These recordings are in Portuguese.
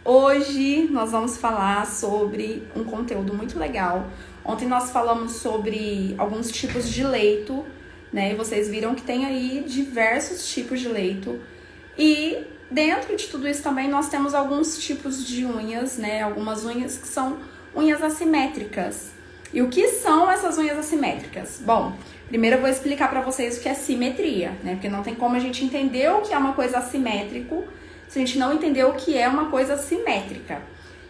Hoje nós vamos falar sobre um conteúdo muito legal. Ontem nós falamos sobre alguns tipos de leito, né? E vocês viram que tem aí diversos tipos de leito. E dentro de tudo isso também nós temos alguns tipos de unhas, né? Algumas unhas que são unhas assimétricas. E o que são essas unhas assimétricas? Bom, primeiro eu vou explicar para vocês o que é simetria, né? Porque não tem como a gente entender o que é uma coisa assimétrico se a gente não entender o que é uma coisa simétrica,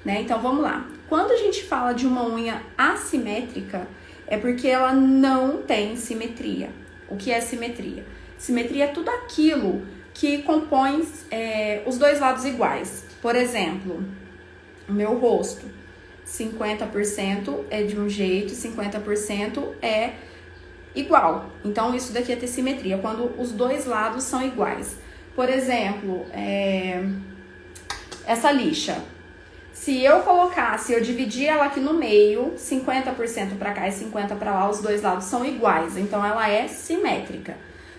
né? Então vamos lá. Quando a gente fala de uma unha assimétrica, é porque ela não tem simetria. O que é simetria? Simetria é tudo aquilo que compõe os dois lados iguais. Por exemplo, o meu rosto, 50% é de um jeito, 50% é igual. Então isso daqui é ter simetria, quando os dois lados são iguais. Por exemplo, essa lixa. Se eu dividir ela aqui no meio, 50% para cá e 50% para lá, os dois lados são iguais. Então, ela é simétrica,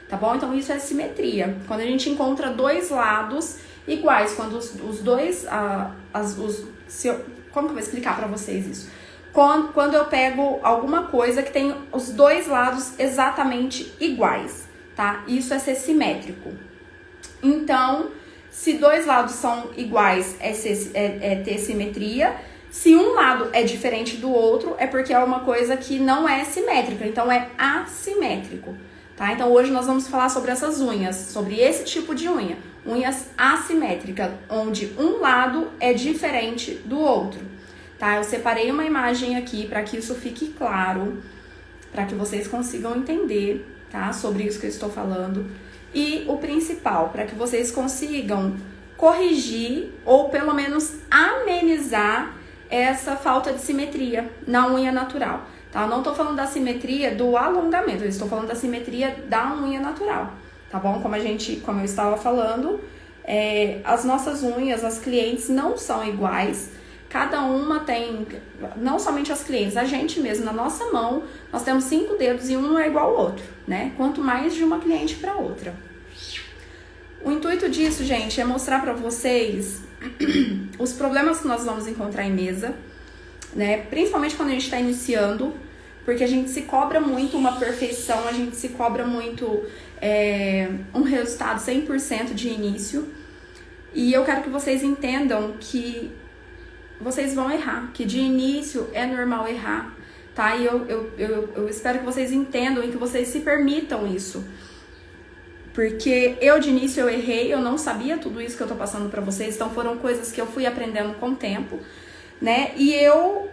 tá bom? Então, isso é simetria. Quando a gente encontra dois lados iguais, quando os dois... como que eu vou explicar para vocês isso? Quando eu pego alguma coisa que tem os dois lados exatamente iguais, tá? Isso é ser simétrico. Então, se dois lados são iguais, é ter simetria. Se um lado é diferente do outro, é porque é uma coisa que não é simétrica, então é assimétrico, tá? Então, hoje nós vamos falar sobre essas unhas, sobre esse tipo de unha. Unhas assimétricas, onde um lado é diferente do outro, tá? Eu separei uma imagem aqui para que isso fique claro, para que vocês consigam entender, tá? Sobre isso que eu estou falando. E o principal, para que vocês consigam corrigir ou pelo menos amenizar essa falta de simetria na unha natural, tá? Eu não tô falando da simetria do alongamento, eu estou falando da simetria da unha natural, tá bom? Como eu estava falando, as nossas unhas, as clientes não são iguais. Cada uma tem, não somente as clientes, a gente mesmo, na nossa mão, nós temos 5 dedos e um não é igual ao outro, né? Quanto mais de uma cliente para outra. O intuito disso, gente, é mostrar para vocês os problemas que nós vamos encontrar em mesa, né? Principalmente quando a gente está iniciando, porque a gente se cobra muito uma perfeição, a gente se cobra muito um resultado 100% de início. E eu quero que vocês entendam que vocês vão errar, que de início é normal errar, tá? E eu espero que vocês entendam e que vocês se permitam isso. Porque de início eu errei, eu não sabia tudo isso que eu tô passando pra vocês, então foram coisas que eu fui aprendendo com o tempo, né? E eu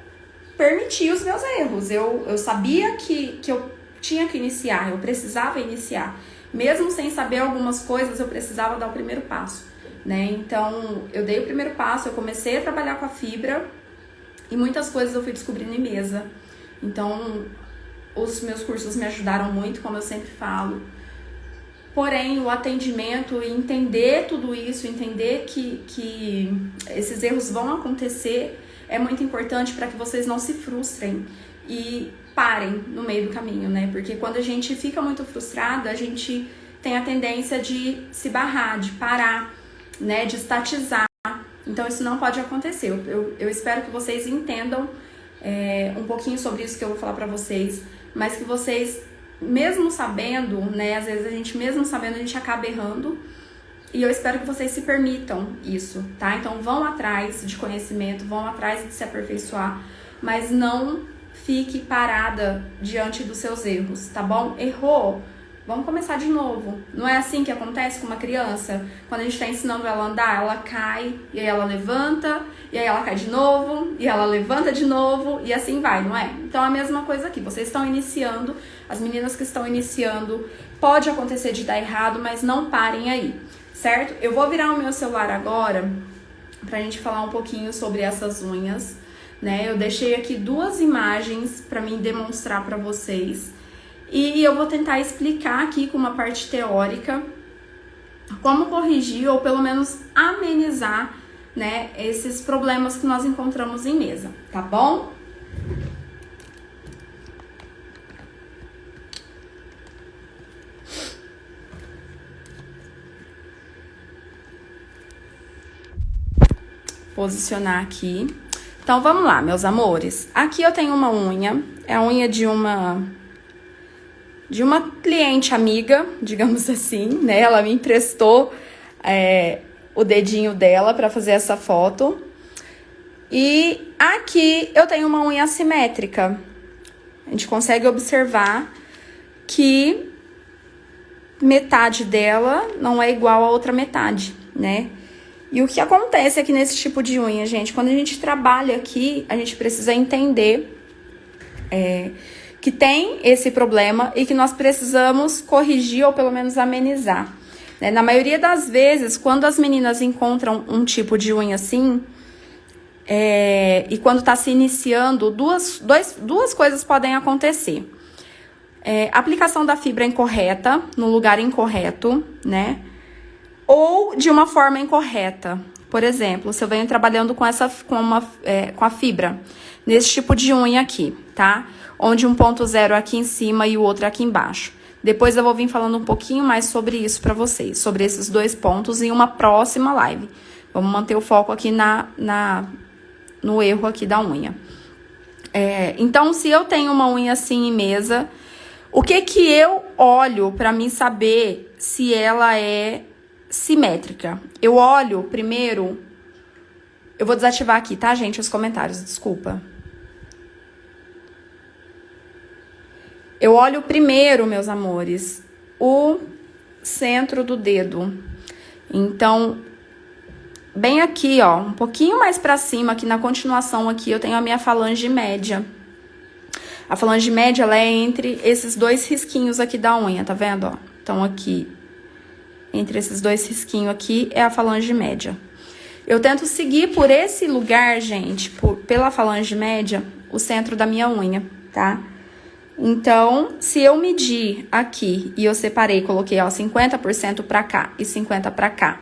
permiti os meus erros, eu sabia que eu tinha que iniciar, eu precisava iniciar. Mesmo sem saber algumas coisas, eu precisava dar o primeiro passo, né? Então, eu dei o primeiro passo, eu comecei a trabalhar com a fibra e muitas coisas eu fui descobrindo em mesa. Então, os meus cursos me ajudaram muito, como eu sempre falo. Porém, o atendimento e entender tudo isso, entender que esses erros vão acontecer, é muito importante para que vocês não se frustrem e parem no meio do caminho, né? Porque quando a gente fica muito frustrada, a gente tem a tendência de se barrar, de parar, né, de estatizar. Então isso não pode acontecer. Eu espero que vocês entendam um pouquinho sobre isso que eu vou falar pra vocês, mas que vocês, mesmo sabendo, né, às vezes a gente acaba errando, e eu espero que vocês se permitam isso, tá? Então vão atrás de conhecimento, vão atrás de se aperfeiçoar, mas não fique parada diante dos seus erros, tá bom? Errou? Vamos começar de novo. Não é assim que acontece com uma criança? Quando a gente está ensinando ela a andar, ela cai, e aí ela levanta, e aí ela cai de novo, e ela levanta de novo, e assim vai, não é? Então é a mesma coisa aqui. Vocês estão iniciando, as meninas que estão iniciando, pode acontecer de dar errado, mas não parem aí, certo? Eu vou virar o meu celular agora pra gente falar um pouquinho sobre essas unhas, né? Eu deixei aqui 2 imagens pra mim demonstrar pra vocês. E eu vou tentar explicar aqui com uma parte teórica como corrigir ou pelo menos amenizar, né, esses problemas que nós encontramos em mesa, tá bom? posicionar aqui. Então, vamos lá, meus amores. Aqui eu tenho uma unha, é a unha de uma cliente amiga, digamos assim, né? Ela me emprestou o dedinho dela para fazer essa foto. E aqui eu tenho uma unha assimétrica. A gente consegue observar que metade dela não é igual a outra metade, né? E o que acontece aqui nesse tipo de unha, gente? Quando a gente trabalha aqui, a gente precisa entender que tem esse problema e que nós precisamos corrigir ou pelo menos amenizar, né? Na maioria das vezes, quando as meninas encontram um tipo de unha assim, e quando está se iniciando, duas coisas podem acontecer. Aplicação da fibra incorreta, no lugar incorreto, né? Ou de uma forma incorreta. Por exemplo, se eu venho trabalhando com a fibra, nesse tipo de unha aqui, tá? Onde um ponto zero aqui em cima e o outro aqui embaixo. Depois eu vou vir falando um pouquinho mais sobre isso pra vocês, sobre esses dois pontos em uma próxima live. Vamos manter o foco aqui no erro aqui da unha. Então, se eu tenho uma unha assim em mesa, o que eu olho pra mim saber se ela é simétrica? Eu olho primeiro... Eu vou desativar aqui, tá, gente, os comentários, desculpa. Eu olho primeiro, meus amores, o centro do dedo. Então, bem aqui, ó, um pouquinho mais pra cima, aqui na continuação aqui, eu tenho a minha falange média. A falange média, ela é entre esses dois risquinhos aqui da unha, tá vendo, ó? Então, aqui, entre esses dois risquinhos aqui, é a falange média. Eu tento seguir por esse lugar, gente, pela falange média, o centro da minha unha, tá? Então, se eu medir aqui e eu separei, coloquei, ó, 50% pra cá e 50% pra cá,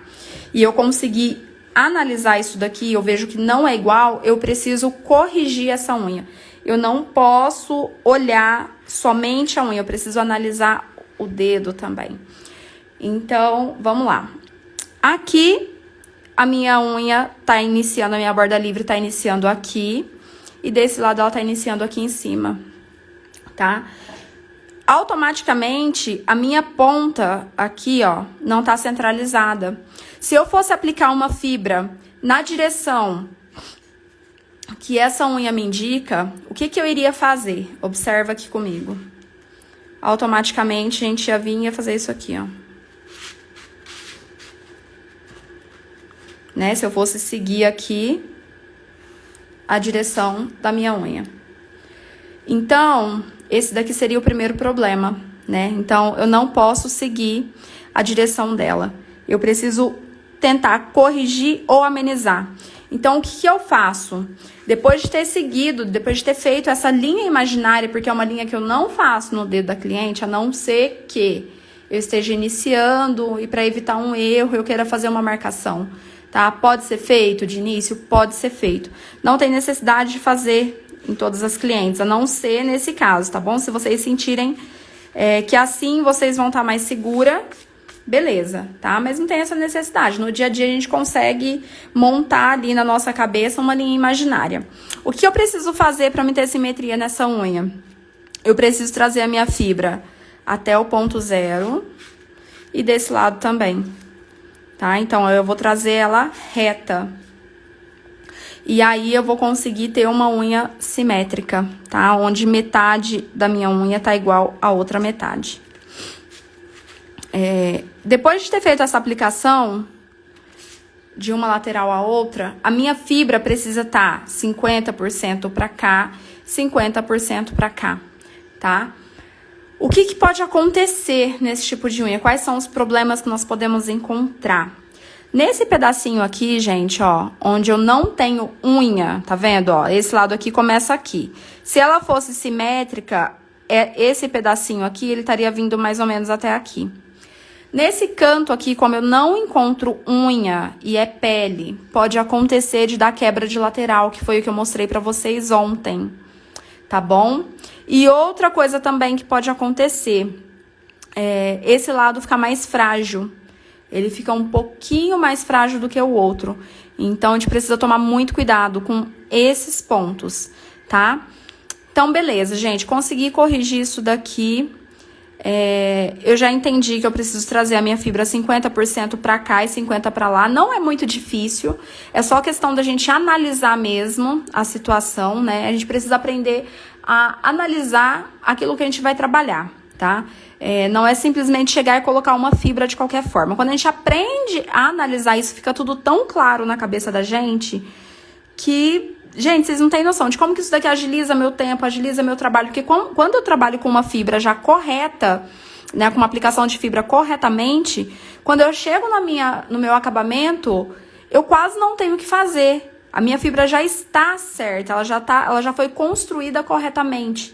e eu conseguir analisar isso daqui, eu vejo que não é igual, eu preciso corrigir essa unha. Eu não posso olhar somente a unha, eu preciso analisar o dedo também. Então, vamos lá. Aqui, a minha unha tá iniciando, a minha borda livre tá iniciando aqui, e desse lado ela tá iniciando aqui em cima, tá? Automaticamente, a minha ponta aqui, ó, não tá centralizada. Se eu fosse aplicar uma fibra na direção que essa unha me indica, o que eu iria fazer? Observa aqui comigo. Automaticamente, a gente já vinha fazer isso aqui, ó. Né? Se eu fosse seguir aqui a direção da minha unha. Então, esse daqui seria o primeiro problema, né? Então, eu não posso seguir a direção dela. Eu preciso tentar corrigir ou amenizar. Então, o que eu faço? Depois de ter seguido, depois de ter feito essa linha imaginária, porque é uma linha que eu não faço no dedo da cliente, a não ser que eu esteja iniciando e para evitar um erro, eu queira fazer uma marcação, tá? Pode ser feito de início? Pode ser feito. Não tem necessidade de fazer em todas as clientes, a não ser nesse caso, tá bom? Se vocês sentirem que assim vocês vão estar mais segura, beleza, tá? Mas não tem essa necessidade. No dia a dia a gente consegue montar ali na nossa cabeça uma linha imaginária. O que eu preciso fazer para me ter simetria nessa unha? Eu preciso trazer a minha fibra até o ponto zero e desse lado também, tá? Então, eu vou trazer ela reta. E aí, eu vou conseguir ter uma unha simétrica, tá? Onde metade da minha unha tá igual à outra metade. Depois de ter feito essa aplicação de uma lateral à outra, a minha fibra precisa estar 50% pra cá, 50% pra cá, tá? O que pode acontecer nesse tipo de unha? Quais são os problemas que nós podemos encontrar? Nesse pedacinho aqui, gente, ó, onde eu não tenho unha, tá vendo, ó? Esse lado aqui começa aqui. Se ela fosse simétrica, esse pedacinho aqui, ele estaria vindo mais ou menos até aqui. Nesse canto aqui, como eu não encontro unha e é pele, pode acontecer de dar quebra de lateral, que foi o que eu mostrei pra vocês ontem, tá bom? E outra coisa também que pode acontecer, esse lado fica mais frágil. Ele fica um pouquinho mais frágil do que o outro. Então, a gente precisa tomar muito cuidado com esses pontos, tá? Então, beleza, gente. Consegui corrigir isso daqui. Eu já entendi que eu preciso trazer a minha fibra 50% pra cá e 50% pra lá. Não é muito difícil. É só questão da gente analisar mesmo a situação, né? A gente precisa aprender a analisar aquilo que a gente vai trabalhar, tá? Não é simplesmente chegar e colocar uma fibra de qualquer forma. Quando a gente aprende a analisar isso, fica tudo tão claro na cabeça da gente que, gente, vocês não têm noção de como que isso daqui agiliza meu tempo, agiliza meu trabalho. Porque quando eu trabalho com uma fibra já correta, né, com uma aplicação de fibra corretamente, quando eu chego no meu acabamento, eu quase não tenho o que fazer. A minha fibra já está certa, ela já foi construída corretamente.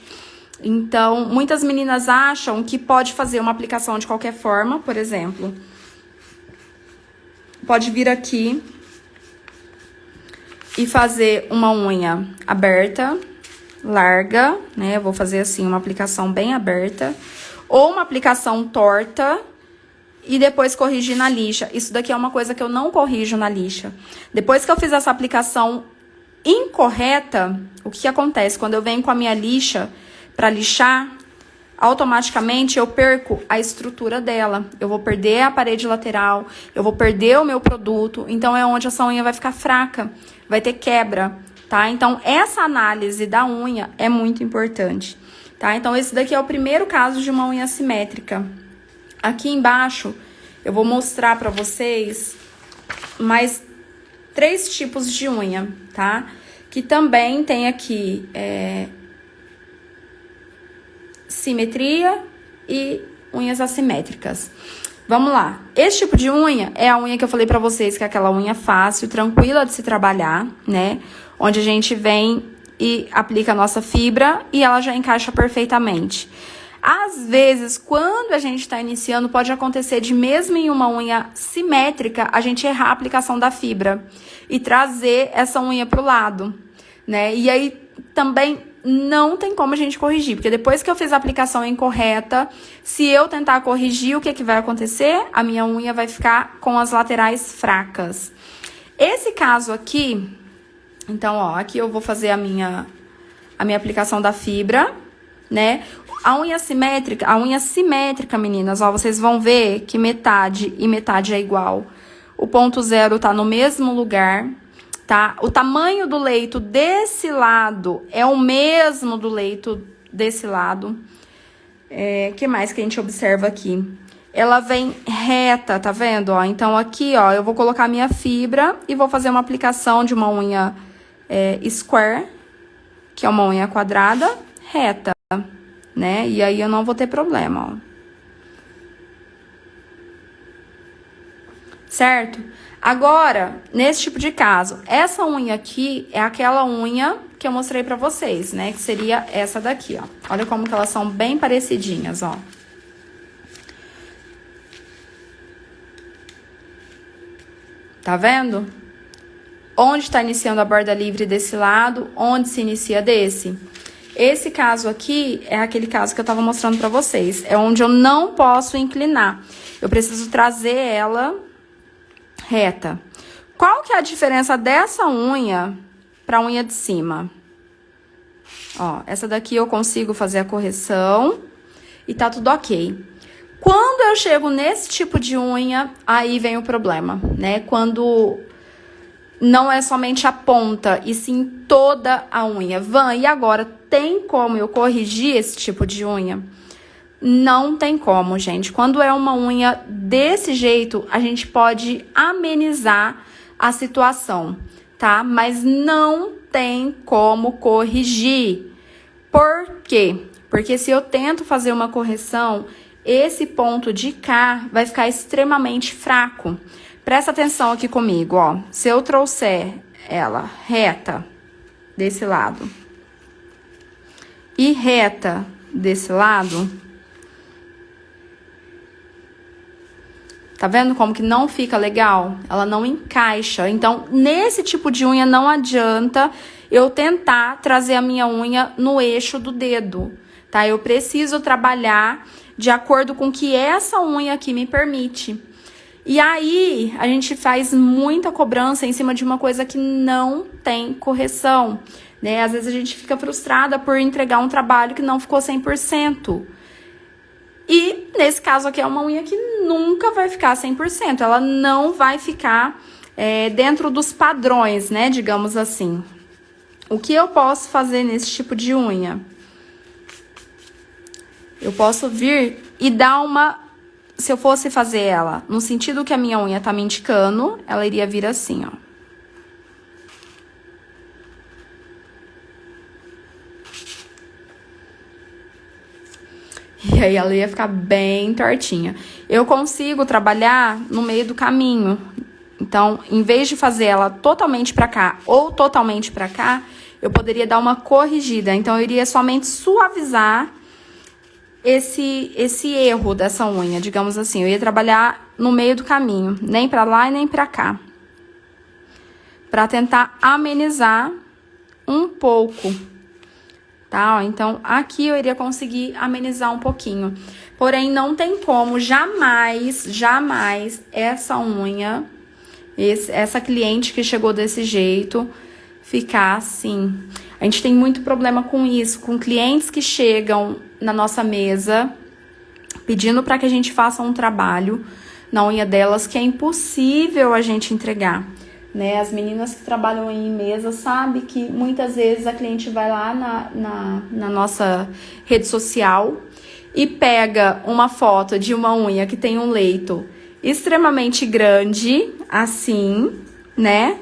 Então, muitas meninas acham que pode fazer uma aplicação de qualquer forma, por exemplo. Pode vir aqui e fazer uma unha aberta, larga, né? Eu vou fazer assim, uma aplicação bem aberta. Ou uma aplicação torta e depois corrigir na lixa. Isso daqui é uma coisa que eu não corrijo na lixa. Depois que eu fiz essa aplicação incorreta, o que acontece? Quando eu venho com a minha lixa para lixar, automaticamente eu perco a estrutura dela. Eu vou perder a parede lateral, eu vou perder o meu produto. Então, é onde essa unha vai ficar fraca, vai ter quebra, tá? Então, essa análise da unha é muito importante, tá? Então, esse daqui é o primeiro caso de uma unha assimétrica. Aqui embaixo, eu vou mostrar pra vocês mais 3 tipos de unha, tá? Que também tem aqui simetria e unhas assimétricas. Vamos lá. Esse tipo de unha é a unha que eu falei pra vocês, que é aquela unha fácil, tranquila de se trabalhar, né? Onde a gente vem e aplica a nossa fibra e ela já encaixa perfeitamente. Às vezes, quando a gente está iniciando, pode acontecer de mesmo em uma unha simétrica, a gente errar a aplicação da fibra e trazer essa unha pro lado, né? E aí, também não tem como a gente corrigir, porque depois que eu fiz a aplicação incorreta, se eu tentar corrigir, o que vai acontecer? A minha unha vai ficar com as laterais fracas. Esse caso aqui, então, ó, aqui eu vou fazer a minha aplicação da fibra, né? A unha simétrica, meninas, ó, vocês vão ver que metade e metade é igual. O ponto zero tá no mesmo lugar, tá? O tamanho do leito desse lado é o mesmo do leito desse lado. Que mais que a gente observa aqui? Ela vem reta, tá vendo? Ó, então, aqui, ó, eu vou colocar a minha fibra e vou fazer uma aplicação de uma unha square, que é uma unha quadrada, reta, né? E aí, eu não vou ter problema, ó. Certo? Agora, nesse tipo de caso, essa unha aqui é aquela unha que eu mostrei pra vocês, né? Que seria essa daqui, ó. Olha como que elas são bem parecidinhas, ó. Tá vendo? Onde tá iniciando a borda livre desse lado, onde se inicia desse. Esse caso aqui é aquele caso que eu tava mostrando pra vocês. É onde eu não posso inclinar. Eu preciso trazer ela reta. Qual que é a diferença dessa unha pra unha de cima? Ó, essa daqui eu consigo fazer a correção e tá tudo ok. Quando eu chego nesse tipo de unha, aí vem o problema, né? Quando não é somente a ponta, e sim toda a unha. Van, e agora, tem como eu corrigir esse tipo de unha? Não tem como, gente. Quando é uma unha desse jeito, a gente pode amenizar a situação, tá? Mas não tem como corrigir. Por quê? Porque se eu tento fazer uma correção, esse ponto de cá vai ficar extremamente fraco. Presta atenção aqui comigo, ó. Se eu trouxer ela reta desse lado e reta desse lado, tá vendo como que não fica legal? Ela não encaixa. Então, nesse tipo de unha, não adianta eu tentar trazer a minha unha no eixo do dedo, tá? Eu preciso trabalhar de acordo com o que essa unha aqui me permite. E aí, a gente faz muita cobrança em cima de uma coisa que não tem correção, né? Às vezes a gente fica frustrada por entregar um trabalho que não ficou 100%. E, nesse caso aqui, é uma unha que nunca vai ficar 100%. Ela não vai ficar dentro dos padrões, né? Digamos assim. O que eu posso fazer nesse tipo de unha? Eu posso vir e dar uma... Se eu fosse fazer ela no sentido que a minha unha tá me indicando, ela iria vir assim, ó. E aí ela ia ficar bem tortinha. Eu consigo trabalhar no meio do caminho. Então, em vez de fazer ela totalmente pra cá ou totalmente pra cá, eu poderia dar uma corrigida. Então, eu iria somente suavizar esse erro dessa unha, digamos assim. Eu ia trabalhar no meio do caminho, nem pra lá e nem pra cá, pra tentar amenizar um pouco, tá? Então, aqui eu iria conseguir amenizar um pouquinho. Porém, não tem como, jamais essa unha, essa cliente que chegou desse jeito, ficar assim. A gente tem muito problema com isso, com clientes que chegam na nossa mesa pedindo para que a gente faça um trabalho na unha delas que é impossível a gente entregar, né? As meninas que trabalham em mesa sabem que muitas vezes a cliente vai lá na nossa rede social e pega uma foto de uma unha que tem um leito extremamente grande, assim, né?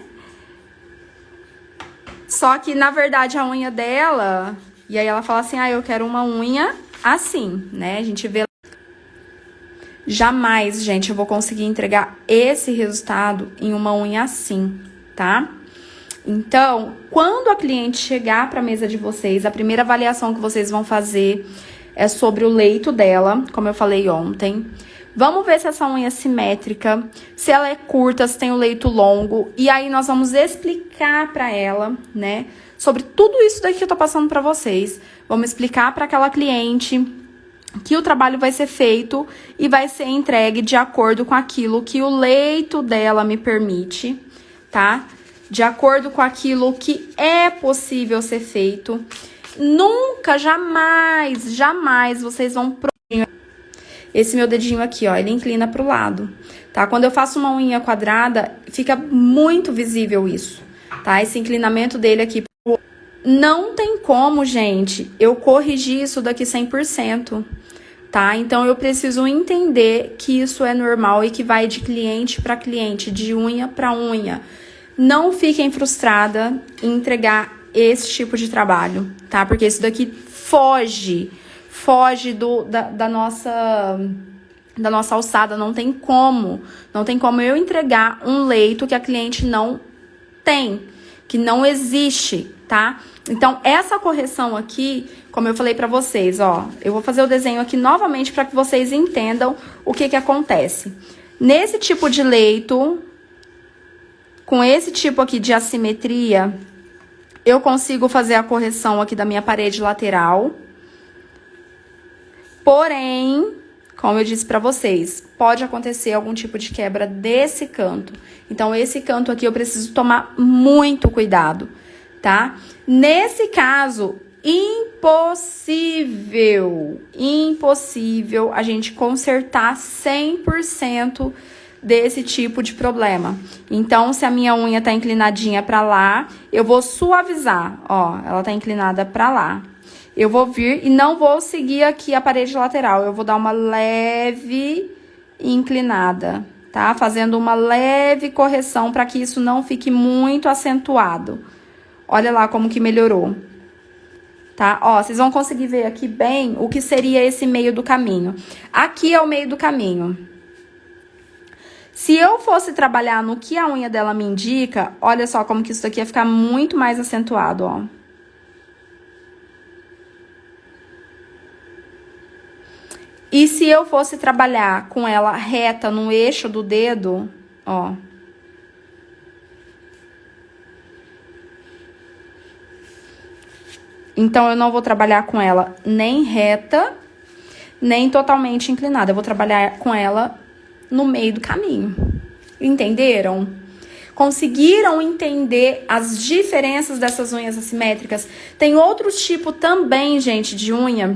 Só que, na verdade, a unha dela... E aí ela fala assim, eu quero uma unha assim, né? A gente vê... Jamais, gente, eu vou conseguir entregar esse resultado em uma unha assim, tá? Então, quando a cliente chegar para a mesa de vocês, a primeira avaliação que vocês vão fazer é sobre o leito dela, como eu falei ontem. Vamos ver se essa unha é simétrica, se ela é curta, se tem o leito longo. E aí nós vamos explicar para ela, né, sobre tudo isso daqui que eu tô passando para vocês. Vamos explicar para aquela cliente que o trabalho vai ser feito e vai ser entregue de acordo com aquilo que o leito dela me permite, tá? De acordo com aquilo que é possível ser feito. Nunca, jamais vocês vão... Esse meu dedinho aqui, ó, ele inclina pro lado, tá? Quando eu faço uma unha quadrada, fica muito visível isso, tá? Esse inclinamento dele aqui. Não tem como, gente, eu corrigir isso daqui 100%, tá? Então, eu preciso entender que isso é normal e que vai de cliente para cliente, de unha para unha. Não fiquem frustradas em entregar esse tipo de trabalho, tá? Porque isso daqui foge da nossa alçada, não tem como eu entregar um leito que a cliente não tem, que não existe, tá? Então, essa correção aqui, como eu falei pra vocês, ó, eu vou fazer o desenho aqui novamente para que vocês entendam o que acontece. Nesse tipo de leito, com esse tipo aqui de assimetria, eu consigo fazer a correção aqui da minha parede lateral. Porém, como eu disse pra vocês, pode acontecer algum tipo de quebra desse canto. Então, esse canto aqui eu preciso tomar muito cuidado, tá? Nesse caso, impossível a gente consertar 100% desse tipo de problema. Então, se a minha unha tá inclinadinha pra lá, eu vou suavizar, ó, ela tá inclinada pra lá. Eu vou vir e não vou seguir aqui a parede lateral. Eu vou dar uma leve inclinada, tá? Fazendo uma leve correção para que isso não fique muito acentuado. Olha lá como que melhorou, tá? Ó, vocês vão conseguir ver aqui bem o que seria esse meio do caminho. Aqui é o meio do caminho. Se eu fosse trabalhar no que a unha dela me indica, olha só como que isso aqui ia ficar muito mais acentuado, ó. E se eu fosse trabalhar com ela reta no eixo do dedo, ó. Então, eu não vou trabalhar com ela nem reta, nem totalmente inclinada. Eu vou trabalhar com ela no meio do caminho. Entenderam? Conseguiram entender as diferenças dessas unhas assimétricas? Tem outro tipo também, gente, de unha,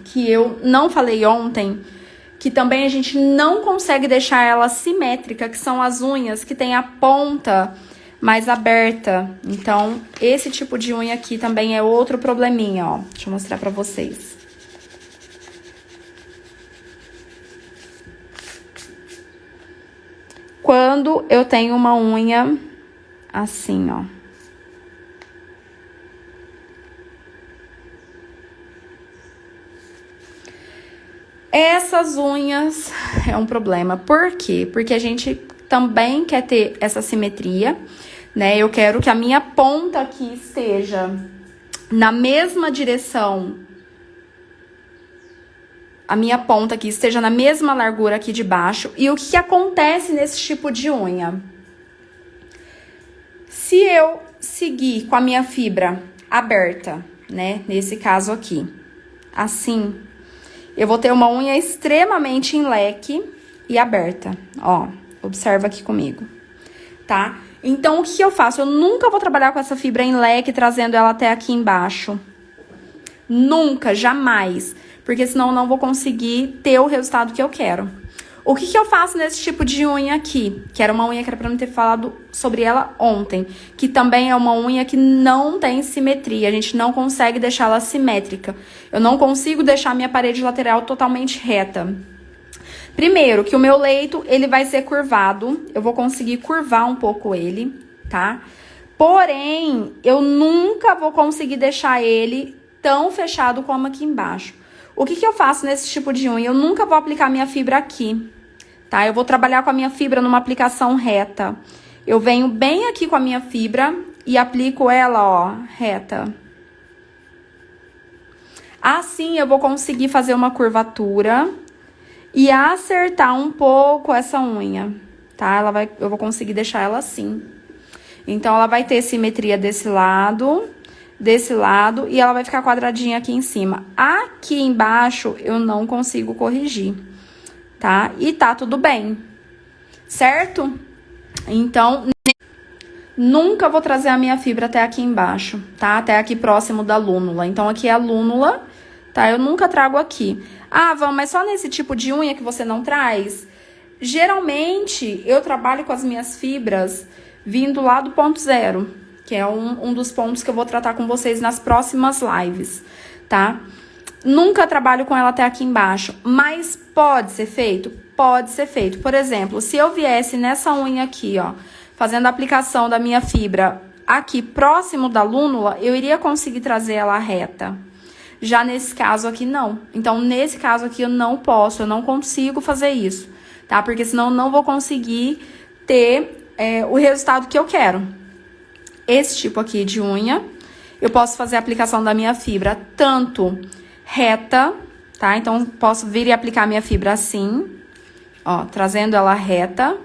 que eu não falei ontem, que também a gente não consegue deixar ela simétrica, que são as unhas que tem a ponta mais aberta. Então, esse tipo de unha aqui também é outro probleminha, ó. Deixa eu mostrar pra vocês. Quando eu tenho uma unha assim, ó. Essas unhas é um problema. Por quê? Porque a gente também quer ter essa simetria, né? Eu quero que a minha ponta aqui esteja na mesma direção. A minha ponta aqui esteja na mesma largura aqui de baixo. E o que acontece nesse tipo de unha? Se eu seguir com a minha fibra aberta, né? Nesse caso aqui, assim, eu vou ter uma unha extremamente em leque e aberta. Ó, observa aqui comigo, tá? Então, o que eu faço? Eu nunca vou trabalhar com essa fibra em leque, trazendo ela até aqui embaixo. Nunca, jamais. Porque senão eu não vou conseguir ter o resultado que eu quero. O que eu faço nesse tipo de unha aqui? Que era uma unha que era pra mim ter falado sobre ela ontem. Que também é uma unha que não tem simetria. A gente não consegue deixar ela simétrica. Eu não consigo deixar a minha parede lateral totalmente reta. Primeiro, que o meu leito, ele vai ser curvado. Eu vou conseguir curvar um pouco ele, tá? Porém, eu nunca vou conseguir deixar ele tão fechado como aqui embaixo. O que eu faço nesse tipo de unha? Eu nunca vou aplicar minha fibra aqui, tá? Eu vou trabalhar com a minha fibra numa aplicação reta. Eu venho bem aqui com a minha fibra e aplico ela, ó, reta. Assim, eu vou conseguir fazer uma curvatura e acertar um pouco essa unha, tá? Eu vou conseguir deixar ela assim. Então, ela vai ter simetria desse lado e ela vai ficar quadradinha aqui em cima. Aqui embaixo eu não consigo corrigir, tá? E tá tudo bem, certo? Então, nunca vou trazer a minha fibra até aqui embaixo, tá? Até aqui próximo da lúnula. Então, aqui é a lúnula, tá? Eu nunca trago aqui. Ah, Van, mas só nesse tipo de unha que você não traz? Geralmente, eu trabalho com as minhas fibras vindo lá do ponto zero, que é um dos pontos que eu vou tratar com vocês nas próximas lives, tá? Nunca trabalho com ela até aqui embaixo, mas pode ser feito? Pode ser feito. Por exemplo, se eu viesse nessa unha aqui, ó, fazendo a aplicação da minha fibra aqui próximo da lúnula, eu iria conseguir trazer ela reta. Já nesse caso aqui, não. Então, nesse caso aqui, eu não posso, eu não consigo fazer isso, tá? Porque senão eu não vou conseguir ter o resultado que eu quero. Esse tipo aqui de unha, eu posso fazer a aplicação da minha fibra tanto reta, tá? Então, posso vir e aplicar a minha fibra assim, ó, trazendo ela reta.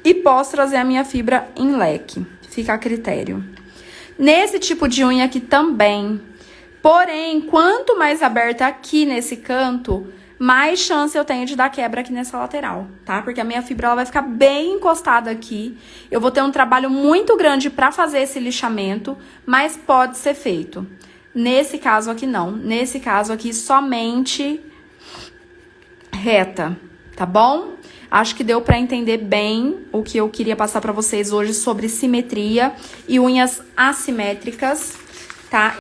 E posso trazer a minha fibra em leque, fica a critério. Nesse tipo de unha aqui também, porém, quanto mais aberta aqui nesse canto, mais chance eu tenho de dar quebra aqui nessa lateral, tá? Porque a minha fibra ela vai ficar bem encostada aqui. Eu vou ter um trabalho muito grande pra fazer esse lixamento, mas pode ser feito. Nesse caso aqui, não. Nesse caso aqui, somente reta, tá bom? Acho que deu pra entender bem o que eu queria passar pra vocês hoje sobre simetria e unhas assimétricas, tá?